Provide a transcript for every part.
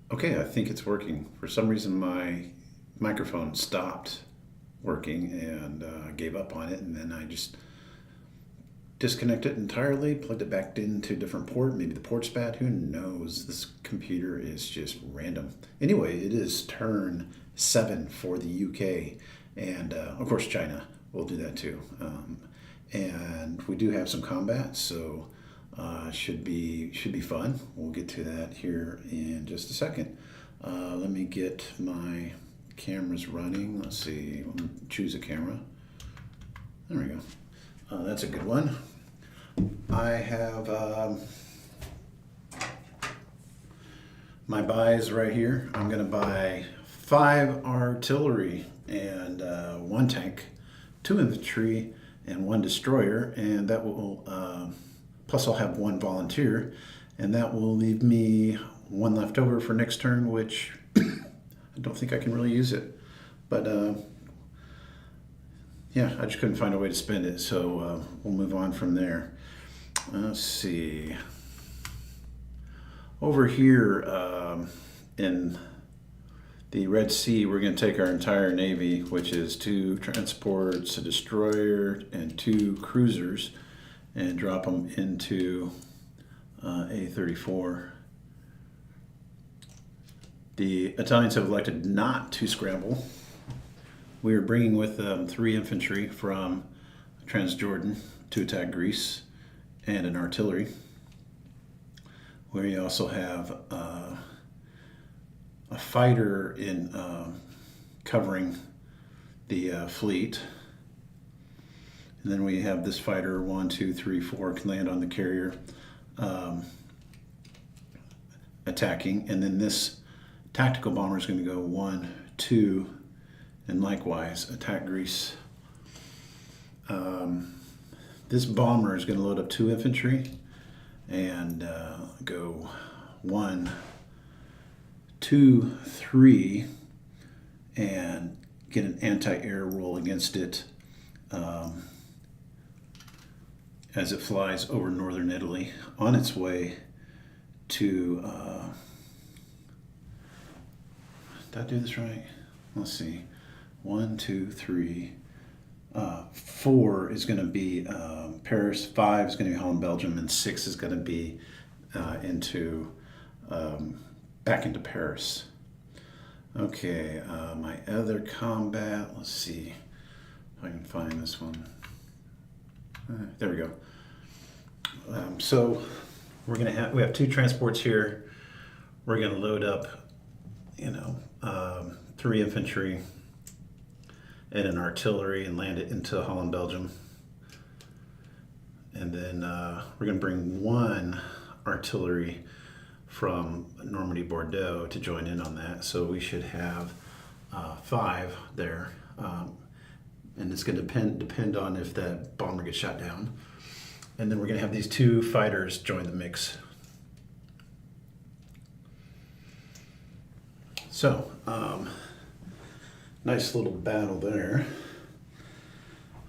Okay, I think it's working. For some reason, my microphone stopped working and gave up on it, and then I just disconnected it entirely, plugged it back into a different port. Maybe the port's bad. Who knows? This computer is just random. Anyway, it is turn 7 for the UK, and of course China will do that too. And we do have some combat, so should be fun. We'll get to that here in just a second. Let me get my cameras running. Let's see. Choose a camera. There we go. That's a good one. I have my buys right here. I'm going to buy 5 artillery and 1 tank, 2 infantry, and 1 destroyer, and that will plus I'll have 1 volunteer, and that will leave me 1 left over for next turn, which I don't think I can really use it, but yeah, I just couldn't find a way to spend it, so we'll move on from there. Let's see. Over here in the Red Sea, we're going to take our entire Navy, which is 2 transports, a destroyer, and 2 cruisers, and drop them into A34. The Italians have elected not to scramble. We are bringing with them 3 infantry from Transjordan to attack Greece and an artillery. We also have a fighter in covering the fleet. And then we have this fighter, 1, 2, 3, 4, can land on the carrier attacking. And then this tactical bomber is going to go 1, 2, and likewise attack Greece. This bomber is going to load up 2 infantry and go 1, 2, 3, and get an anti-air roll against it as it flies over northern Italy on its way to. Did I do this right? Let's see. 1, 2, 3. 4 is going to be Paris. 5 is going to be Holland, Belgium, and 6 is going to be back into Paris. Okay, my other combat. Let's see if I can find this one. There we go. So we have 2 transports here. We're going to load up, 3 infantry and an artillery and land it into Holland, Belgium. And then we're going to bring 1 artillery from Normandy, Bordeaux to join in on that. So we should have 5 there. And it's going to depend on if that bomber gets shot down. And then we're going to have these 2 fighters join the mix. So, nice little battle there.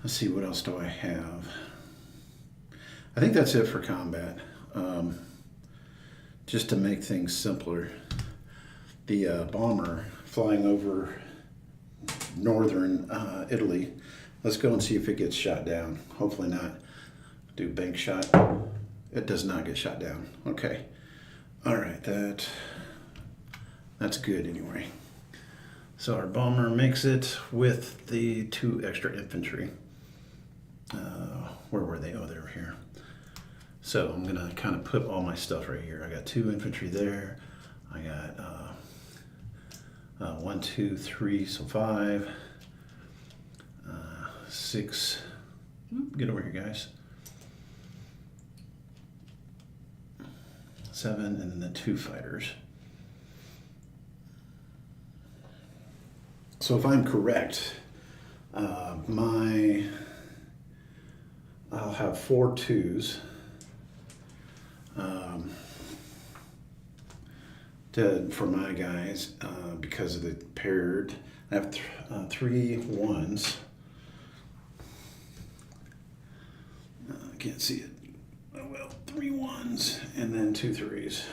Let's see, what else do I have? I think that's it for combat. Just to make things simpler, the bomber flying over northern Italy. Let's go and see if it gets shot down. Hopefully not. Do bank shot. It does not get shot down. Okay. All right, that's good anyway. So our bomber makes it with the 2 extra infantry. Where were they? Oh, they were here. So I'm gonna kind of put all my stuff right here. I got 2 infantry there. I got 1, 2, 3, so 5, 6. Get over here, guys. 7, and then the 2 fighters. So if I'm correct, I'll have 4 2s for my guys because of the paired. I have 3 1s. I can't see it. Oh well, 3 1s and then 2 3s.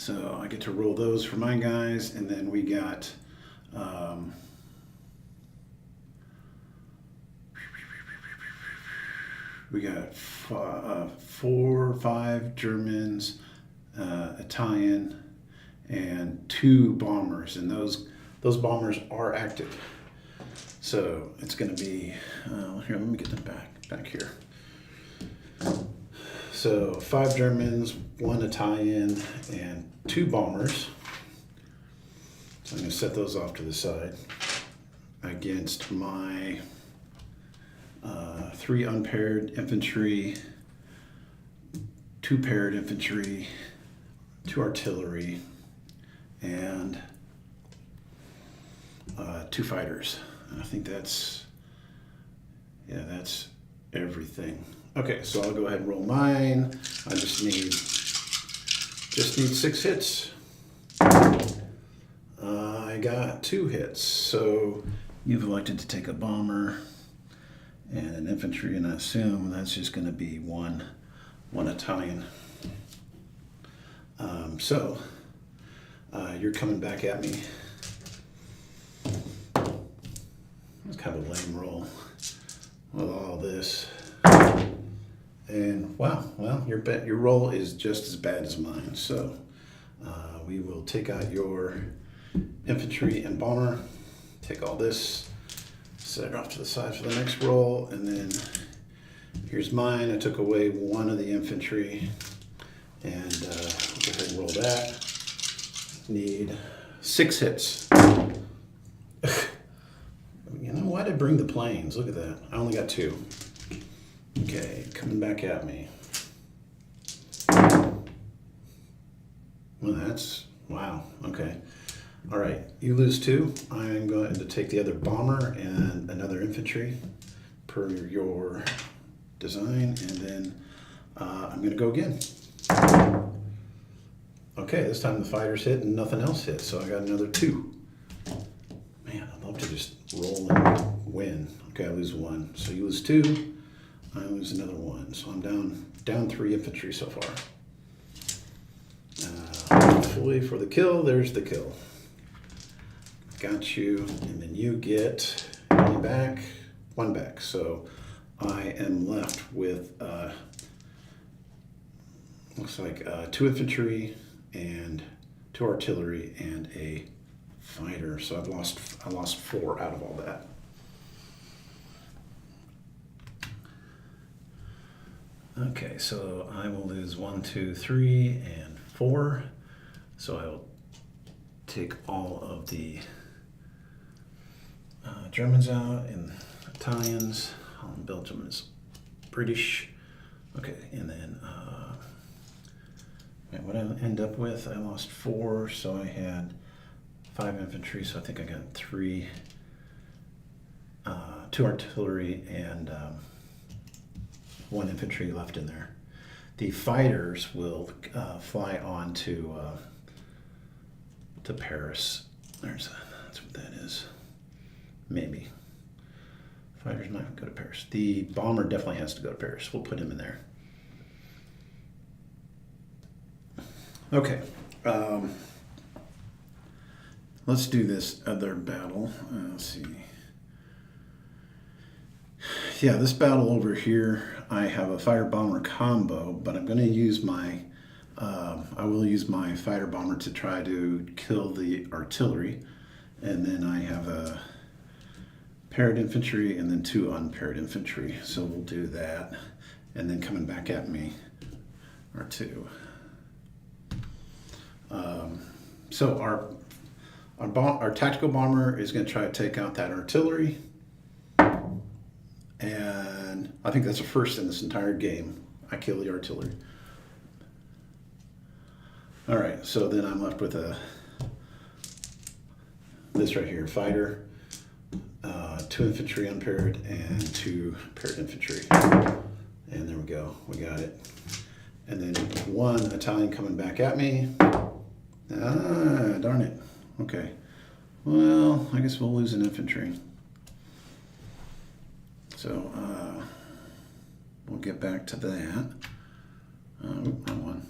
So I get to roll those for my guys, and then we got four or five Germans, Italian, and 2 bombers, and those bombers are active. So it's going to be here. Let me get them back here. So 5 Germans, 1 Italian, and 2 bombers. So I'm going to set those off to the side against my 3 unpaired infantry, 2 paired infantry, 2 artillery, and 2 fighters. And I think that's everything. Okay, so I'll go ahead and roll mine. I just need 6 hits. I got 2 hits. So you've elected to take a bomber and an infantry, and I assume that's just going to be one Italian. So you're coming back at me. It's kind of a lame roll with all this. And wow, well, your roll is just as bad as mine. So we will take out your infantry and bomber, take all this, set it off to the side for the next roll, and then here's mine. I took away 1 of the infantry, and go ahead and roll that. Need 6 hits. You know, why did I bring the planes? Look at that. I only got 2. Okay, coming back at me. Well, that's, wow, okay. All right, you lose 2. I'm going to take the other bomber and another infantry per your design, and then I'm going to go again. Okay, this time the fighters hit and nothing else hit, so I got another 2. Man, I'd love to just roll and win. Okay, I lose 1. So you lose 2, I lose another 1. So I'm down 3 infantry so far. Hopefully for the kill, there's the kill. Got you, and then you get 1 back. So I am left with looks like 2 infantry and 2 artillery and a fighter. So I lost 4 out of all that. Okay, so I will lose 1, 2, 3, and 4. So I will take all of the Germans out and Italians. Holland, Belgium is British. Okay, and then what I end up with, I lost 4, so I had 5 infantry, so I think I got 3, 2 artillery, and 1 infantry left in there. The fighters will fly on to Paris. That's what that is. Maybe. Fighters might go to Paris. The bomber definitely has to go to Paris. We'll put him in there. Okay. Let's do this other battle. Let's see. Yeah, this battle over here, I have a fighter bomber combo, but I'm going to use I will use my fighter bomber to try to kill the artillery, and then I have a paired infantry and then 2 unpaired infantry. So we'll do that, and then coming back at me are 2. So our tactical bomber is going to try to take out that artillery. And I think that's the first in this entire game. I kill the artillery. All right, so then I'm left with this right here, fighter, 2 infantry unpaired, and 2 paired infantry. And there we go, we got it. And then 1 Italian coming back at me. Ah, darn it. Okay. Well, I guess we'll lose an infantry. So we'll get back to that. Wrong one.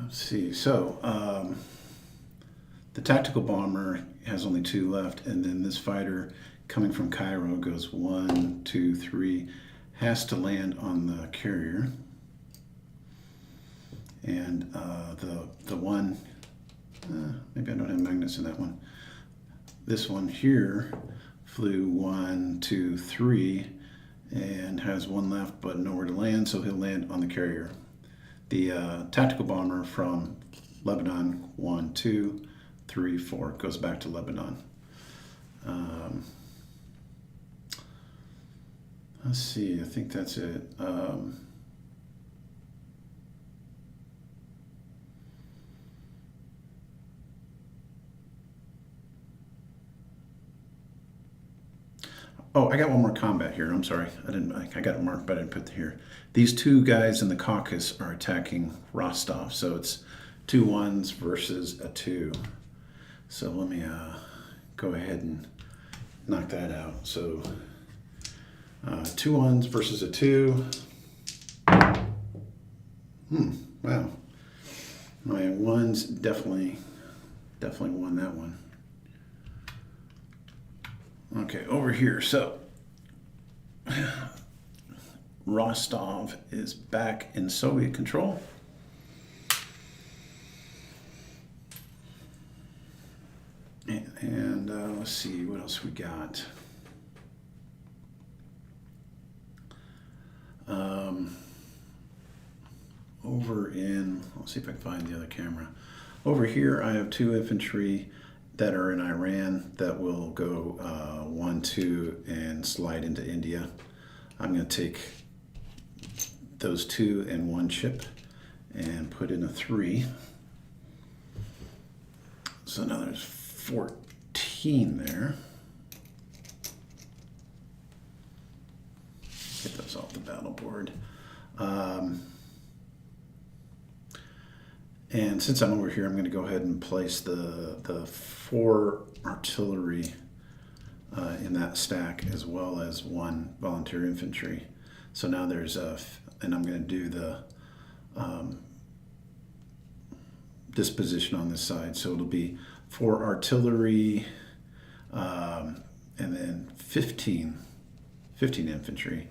Let's see. So the tactical bomber has only 2 left, and then this fighter coming from Cairo goes 1, 2, 3, has to land on the carrier. And the one, maybe I don't have magnets in that one. This one here flew 1, 2, 3, and has 1 left but nowhere to land, so he'll land on the carrier. The tactical bomber from Lebanon, 1, 2, 3, 4, goes back to Lebanon. Let's see, I think that's it. Oh, I got one more combat here. I'm sorry. I got it marked, but I didn't put it here. These 2 guys in the Caucasus are attacking Rostov. So it's 2 1s versus a 2. So let me go ahead and knock that out. So 2 1s versus a 2. Wow. My 1s definitely won that one. Okay, over here. So Rostov is back in Soviet control. And let's see what else we got. Over in, let's see if I can find the other camera. Over here, I have 2 infantry that are in Iran that will go 1, 2, and slide into India. I'm going to take those 2 and 1 ship and put in a 3. So now there's 14 there. Get those off the battle board. And since I'm over here, I'm going to go ahead and place the 4 artillery in that stack, as well as 1 volunteer infantry. So now there's and I'm going to do the disposition on this side. So it'll be 4 artillery, and then 15 infantry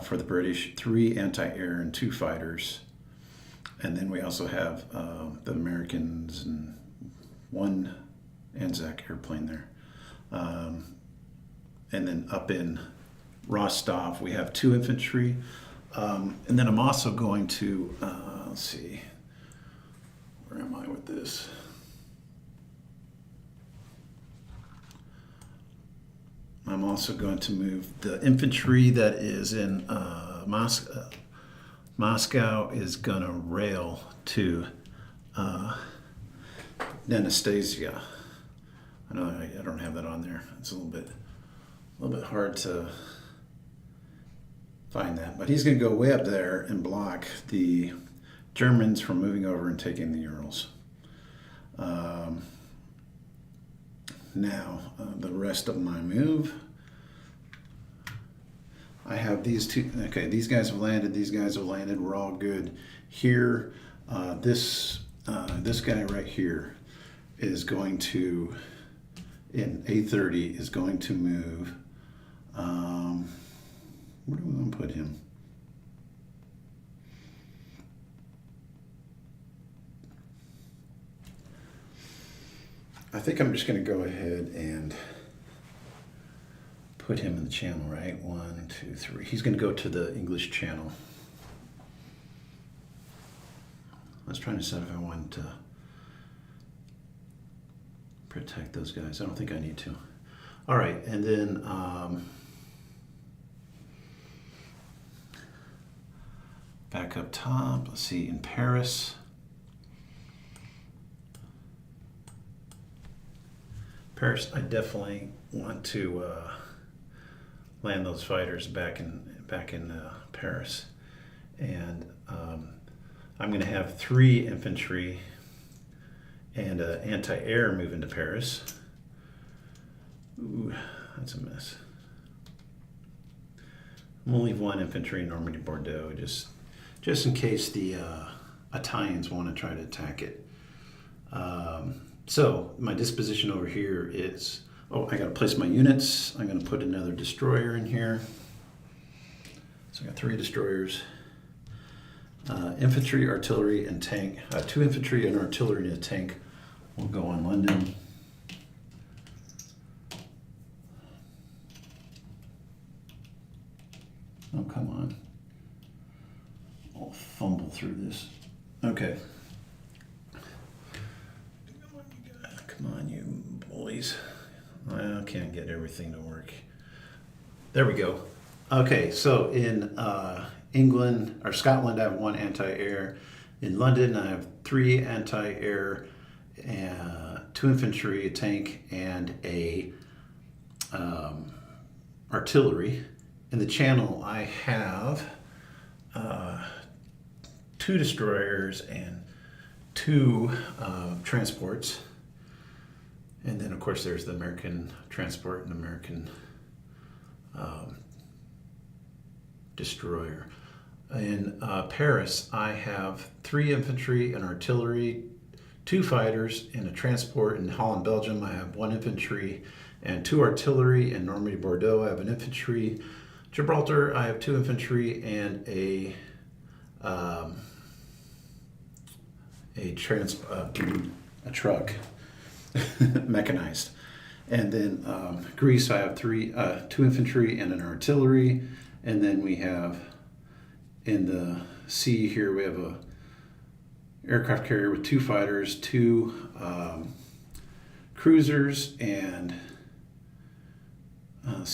for the British, 3 anti-air and 2 fighters. And then we also have the Americans and 1 Anzac airplane there. And then up in Rostov, we have 2 infantry. And then I'm also going to, let's see, where am I with this? I'm also going to move the infantry that is in Moscow. Moscow is going to rail to Anastasia. I know I don't have that on there. It's a little bit hard to find that. But he's going to go way up there and block the Germans from moving over and taking the Urals. Now, the rest of my move. I have these 2, okay, these guys have landed, we're all good. Here, this guy right here is going to, in A30, is going to move, where do we want to put him? I think I'm just going to go ahead and put him in the channel, right? 1, 2, 3. He's going to go to the English channel. I was trying to decide if I wanted to protect those guys. I don't think I need to. All right, and then back up top. Let's see, in Paris. Paris, I definitely want to land those fighters back in Paris, and I'm going to have 3 infantry and anti-air move into Paris. Ooh, that's a mess. I'm going to leave 1 infantry in Normandy Bordeaux just in case the Italians want to try to attack it. So my disposition over here is, I got to place my units. I'm going to put another destroyer in here. So I got 3 destroyers. Infantry, artillery, and tank. 2 infantry and artillery and a tank will go on London. Oh, come on. I'll fumble through this. Okay. Come on, you boys. I can't get everything to work. There we go. Okay, so in England or Scotland, I have 1 anti-air. In London, I have 3 anti-air, 2 infantry, a tank, and a artillery. In the Channel, I have 2 destroyers and 2 transports. And then, of course, there's the American transport and American destroyer. In Paris, I have 3 infantry and artillery, 2 fighters, and a transport. In Holland, Belgium, I have 1 infantry and 2 artillery. In Normandy, Bordeaux, I have an infantry. Gibraltar, I have 2 infantry and a truck, mechanized. And then Greece, I have 2 infantry and an artillery. And then we have in the sea here, we have a aircraft carrier with 2 fighters, 2 cruisers, and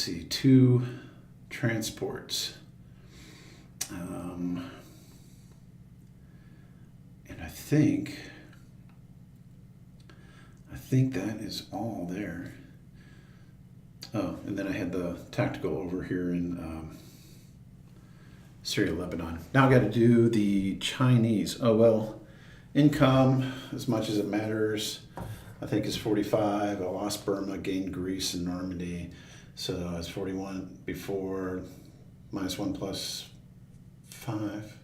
2 transports. And I think that is all there. Oh, and then I had the tactical over here in Syria, Lebanon. Now I got to do the Chinese. Oh, well, income, as much as it matters, I think is 45. I lost Burma, gained Greece and Normandy. So I was 41 before, -1 plus 5.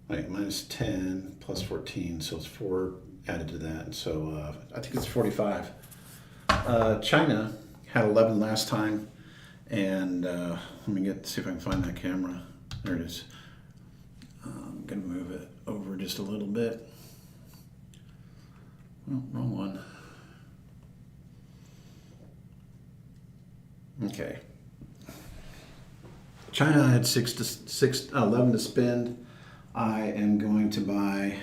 Wait, -10 plus 14, so it's 4 added to that. So I think it's 45. China had 11 last time, and let me see if I can find that camera. There it is. I'm gonna move it over just a little bit. Oh, wrong one. Okay. China had 11 to spend. I am going to buy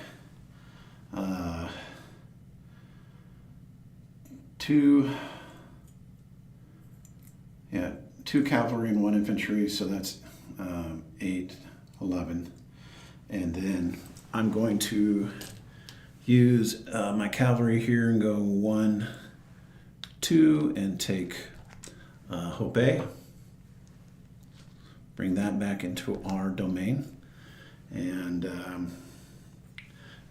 2 cavalry and 1 infantry, so that's 8, 11. And then I'm going to use my cavalry here and go 1, 2, and take Hubei. Bring that back into our domain. And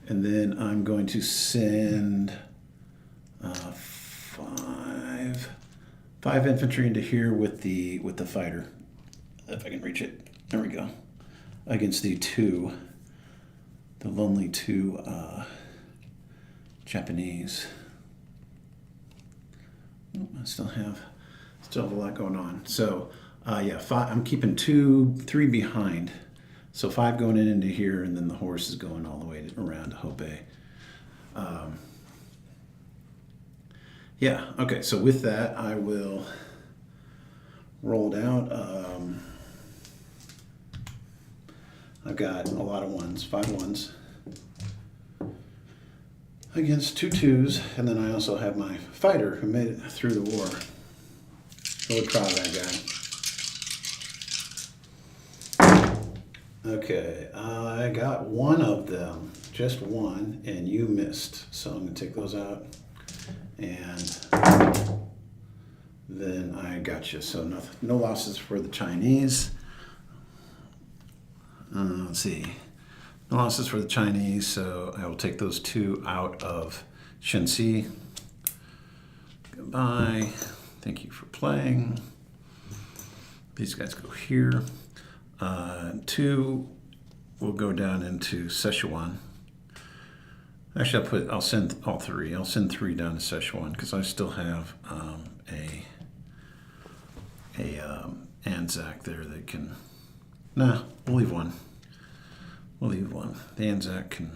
then I'm going to send 5 infantry into here with the fighter, if I can reach it. There we go. Against the lonely 2 Japanese. I still have a lot going on. So 5, I'm keeping 3 behind. So 5 going into here, and then the horse is going all the way around to Hubei. Okay, so with that, I will roll it out. I've got a lot of 1s, 5 1s against 2 2s, and then I also have my fighter who made it through the war. Really proud of that guy. Okay, I got 1 of them, just 1, and you missed. So I'm going to take those out, and then I got you. So no losses for the Chinese. Let's see. No losses for the Chinese, so I will take those 2 out of Shenxi. Goodbye. Thank you for playing. These guys go here. 2 will go down into Sichuan. Actually, I'll send all three. I'll send three down to Szechuan because I still have a Anzac there that can. Nah, we'll leave one. We'll leave one. The Anzac can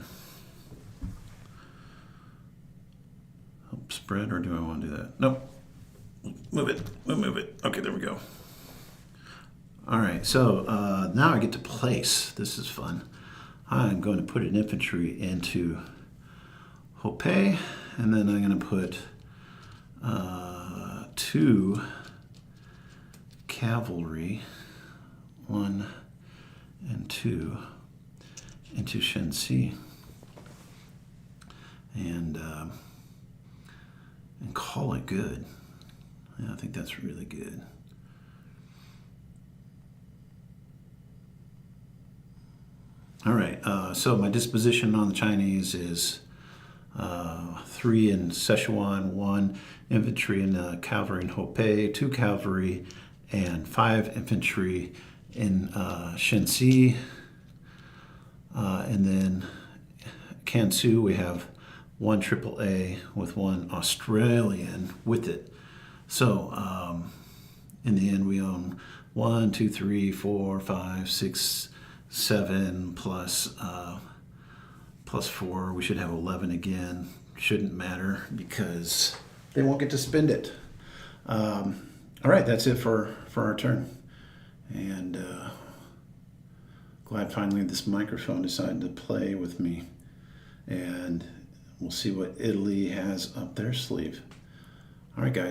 help spread, or do I want to do that? Nope. Move it. We'll move it. Okay, there we go. All right, so now I get to place. This is fun. I'm going to put an infantry into Hope, and then I'm going to put 2 cavalry, 1 and 2, into Shenxi, and call it good. Yeah, I think that's really good. All right, so my disposition on the Chinese is 3 in Szechuan, 1 infantry and cavalry in Hope, 2 cavalry and 5 infantry in Shenxi, and then Kansu we have 1 AAA with 1 Australian with it. So in the end we own 1, 2, 3, 4, 5, 6, 7 plus 4. We should have 11 again. Shouldn't matter because they won't get to spend it. All right, that's it for our turn. And glad finally this microphone decided to play with me. And we'll see what Italy has up their sleeve. All right, guys.